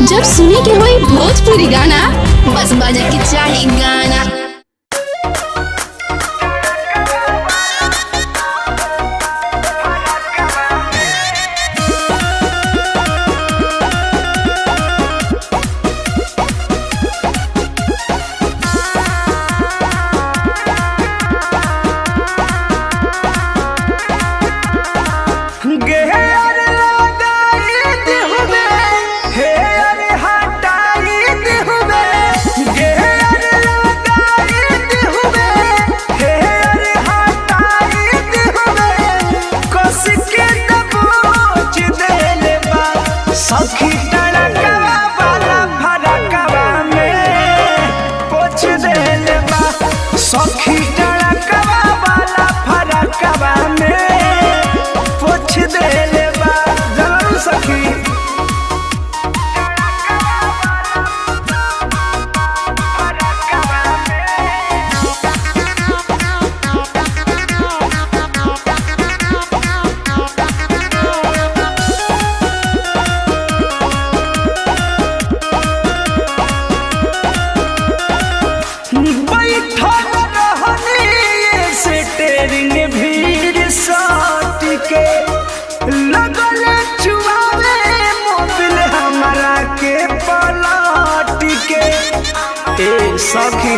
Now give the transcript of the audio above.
जब सुने के होई भोजपुरी गाना, बस बजे के चाही गाना। सखी टड़कवा वाला फरकवा में पोछ देले बा। सखी टड़कवा वाला फरकवा में पोछ देले बा। जरूर सखी भीड़ सट के लगल चुआवे मोबिल हमरा के पलट के। ए सखी